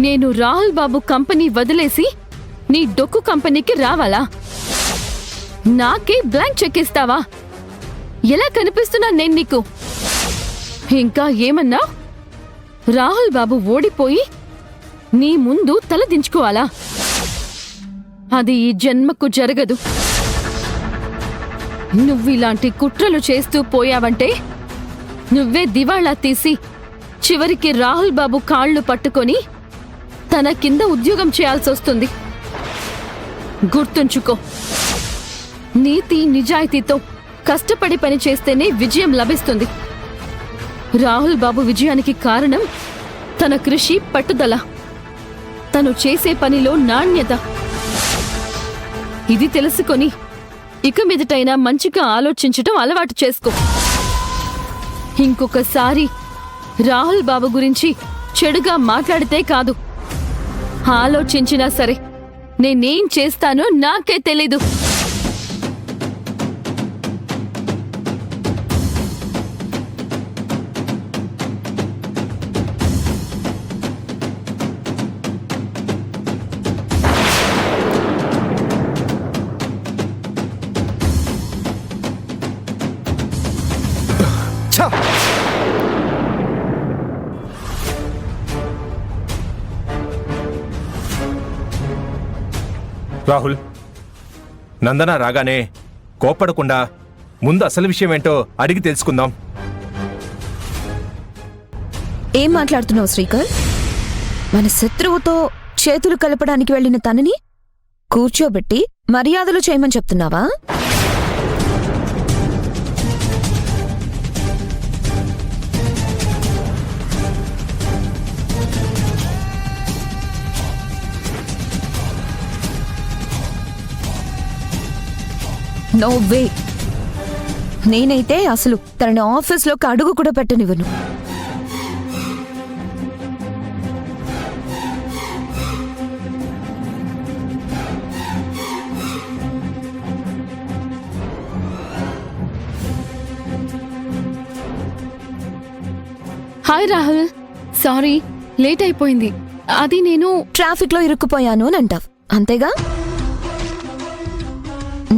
నేను రాహుల్ బాబు కంపెనీ వదిలేసి నీ డొక్కు కంపెనీకి రావాలా? నాకే బ్లాంక్ చెక్ ఇస్తావా? ఎలా కనిపిస్తున్నా నేను నీకు? ఇంకా ఏమన్నా? రాహుల్ బాబు ఓడిపోయి నీ ముందు తల దించుకోవాలా? అది ఈ జన్మకు జరగదు. నువ్విలాంటి కుట్రలు చేస్తూ పోయావంటే నువ్వే దివాళా తీసి చివరికి రాహుల్ బాబు కాళ్ళు పట్టుకొని తన కింద ఉద్యోగం చేయాల్సొస్తుంది. గుర్తుంచుకో, నీతి నిజాయితీతో కష్టపడి పని చేస్తేనే విజయం లభిస్తుంది. రాహుల్ బాబు విజయానికి కారణం తన కృషి, పట్టుదల, తను చేసే పనిలో నాణ్యత. ఇది తెలుసుకొని ఇక మీదటైనా మంచిగా ఆలోచించటం అలవాటు చేసుకో. ఇంకొకసారి రాహుల్ బాబు గురించి చెడుగా మాట్లాడితే కాదు, ఆలోచించినా సరే నేనేం చేస్తానో నాకే తెలీదు. రాహుల్, నందన రాగానే కోప్పడకుండా ముందు అసలు విషయం ఏంటో అడిగి తెలుసుకుందాం. ఏం మాట్లాడుతున్నావు శ్రీకర్? మన శత్రువుతో చేతులు కలపడానికి వెళ్లిన తనని కూర్చోబెట్టి మర్యాదలు చేయమని చెప్తున్నావా? No way. నేనైతే అసలు తనని ఆఫీస్లోకి అడుగు కూడా పెట్టనివ్వను. హాయ్ రాహుల్, సారీ లేట్ అయిపోయింది. అది నేను ట్రాఫిక్లో ఇరుక్కుపోయాను అని అంటావు అంతేగా?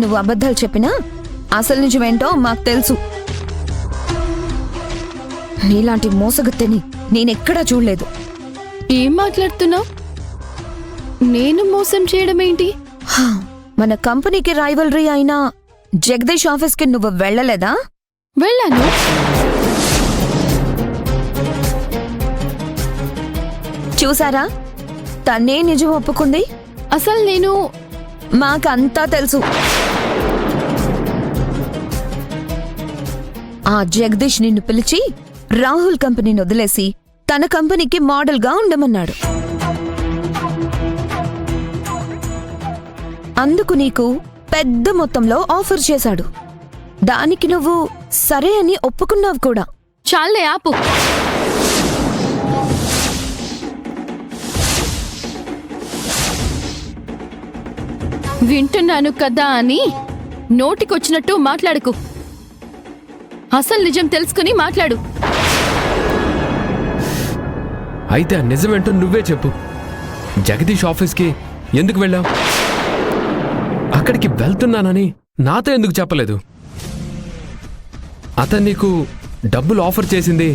నువ్వు అబద్ధాలు చెప్పినా అసలు నిజమేంటో మాకు తెలుసు. నీలాంటి మోసగత్తెని నేనెక్కడా చూడలేదు. ఏం మాట్లాడుతున్నావు? నేను మోసం చేయడమేంటి? మన కంపెనీకి రైవలరీ అయిన జగదీష్ ఆఫీస్కి నువ్వు వెళ్ళలేదా? వెళ్ళాను. చూసారా, తనే నిజం ఒప్పుకుంది. అసలు నేను మాకంతా తెలుసు. ఆ జగదీష్ నిన్ను పిలిచి రాహుల్ కంపెనీని వదిలేసి తన కంపెనీకి మోడల్గా ఉండమన్నాడు. అందుకు నీకు పెద్ద మొత్తంలో ఆఫర్ చేశాడు. దానికి నువ్వు సరే అని ఒప్పుకున్నావు కూడా. చాలే ఆపు. వింటున్నాను కదా అని నోటికొచ్చినట్టు మాట్లాడుకు. అసలు నిజం తెలుసుకుని మాట్లాడు. అయితే ఆ నిజమేంటో నువ్వే చెప్పు. జగదీష్ ఆఫీస్కి ఎందుకు వెళ్ళావు? అక్కడికి వెళ్తున్నానని నాతో ఎందుకు చెప్పలేదు? అతను నీకు డబ్బులు ఆఫర్ చేసింది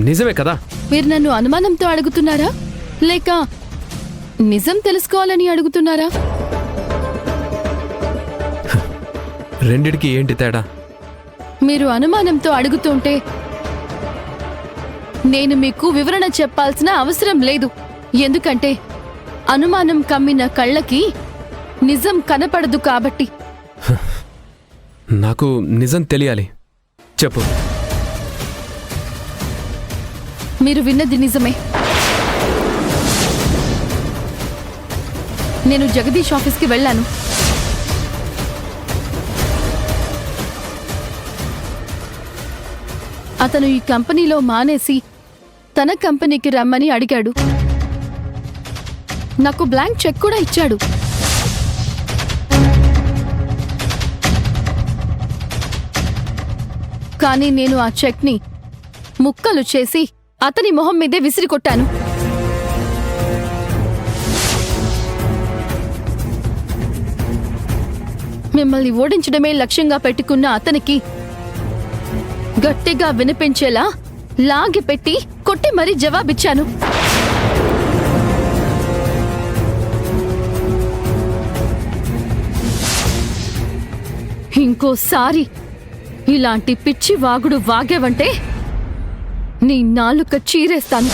నిజమే కదా? మీరు నన్ను అనుమానంతో అడుగుతున్నారా లేక నిజం తెలుసుకోవాలని అడుగుతున్నారా? రెండిటికి ఏంటి తేడా? మీరు అనుమానంతో అడుగుతుంటే నేను మీకు వివరణ చెప్పాల్సిన అవసరం లేదు. ఎందుకంటే అనుమానం కమ్మిన కళ్ళకి నిజం కనపడదు కాబట్టి. నాకు నిజం తెలియాలి, చెప్పు. మీరు విన్నది నిజమే. నేను జగదీష్ ఆఫీస్కి వెళ్ళాను. అతను ఈ కంపెనీలో మానేసి తన కంపెనీకి రమ్మని అడిగాడు. నాకు బ్లాంక్ చెక్ కూడా ఇచ్చాడు. కానీ నేను ఆ చెక్ని ముక్కలు చేసి అతని మొహం మీదే విసిరికొట్టాను. మిమ్మల్ని ఓడించడమే లక్ష్యంగా పెట్టుకున్న అతనికి గట్టిగా వినిపించేలా లాగి పెట్టి కొట్టి మరీ జవాబిచ్చాను. ఇంకోసారి ఇలాంటి పిచ్చి వాగుడు వాగేవంటే నీ నాలుక చీరేస్తాను.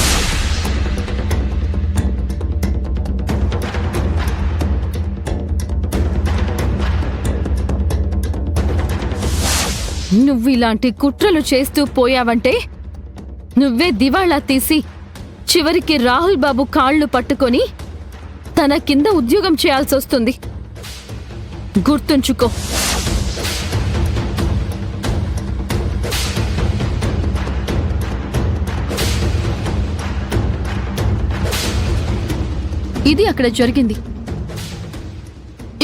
నువ్వు ఇలాంటి కుట్రలు చేస్తూ పోయావంటే నువ్వే దివాళా తీసి చివరికి రాహుల్ బాబు కాళ్ళు పట్టుకొని తన కింద ఉద్యోగం చేయాల్సొస్తుంది. గుర్తుంచుకో. ఇది అక్కడ జరిగింది.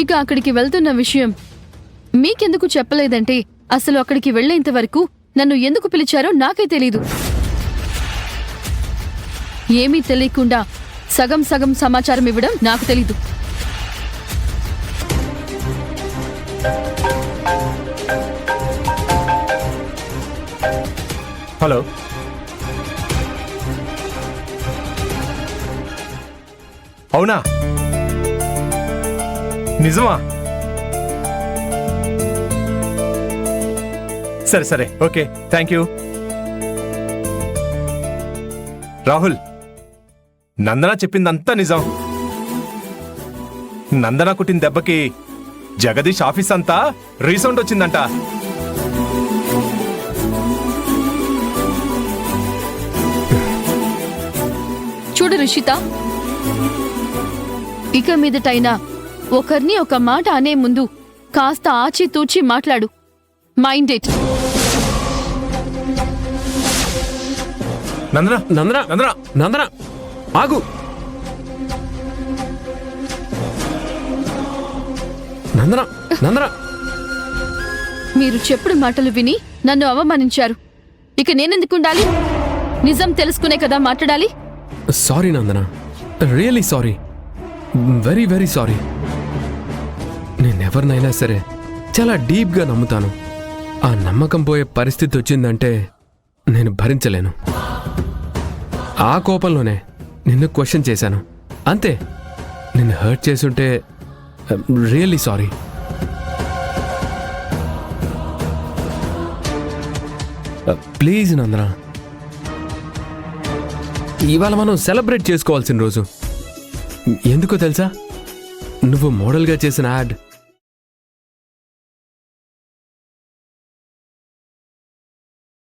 ఇక అక్కడికి వెళ్తున్న విషయం మీకెందుకు చెప్పలేదంటే అసలు అక్కడికి వెళ్లేంత వరకు నన్ను ఎందుకు పిలిచారో నాకే తెలీదు. ఏమీ తెలియకుండా సగం సగం సమాచారం ఇవ్వడం నాకు తెలీదు. హలో, అవునా? నిజమా? సరే సరే, ఓకే, థ్యాంక్ యూ. రాహుల్, నందన చెప్పిందంతా నిజం. నందన కుట్టిన దెబ్బకి జగదీష్ ఆఫీస్ అంతా రీసౌండ్ వచ్చిందంట. చూడు రిషిత, ఇక మీదటైనా ఒకరిని ఒక మాట అనే ముందు కాస్త ఆచితూచి మాట్లాడు. Mind it. నందన, నందన నందన, నందన ఆగు. నందన, నందన, మీరు చెప్పుడు మాటలు విని నన్ను అవమానించారు. ఇక నేనెందుకుండాలి? నిజం తెలుసుకునే కదా మాట్లాడాలి. Sorry Nandana, really sorry, very very sorry. నేనెవరినైనా సరే చాలా డీప్గా నమ్ముతాను. ఆ నమ్మకం పోయే పరిస్థితి వచ్చిందంటే నేను భరించలేను. ఆ కోపంలోనే నిన్ను క్వశ్చన్ చేశాను, అంతే. నిన్ను హర్ట్ చేసుంటే రియల్లీ సారీ. ప్లీజ్ నందన, ఇవాళ మనం సెలబ్రేట్ చేసుకోవాల్సిన రోజు. ఎందుకో తెలుసా? నువ్వు మోడల్గా చేసిన యాడ్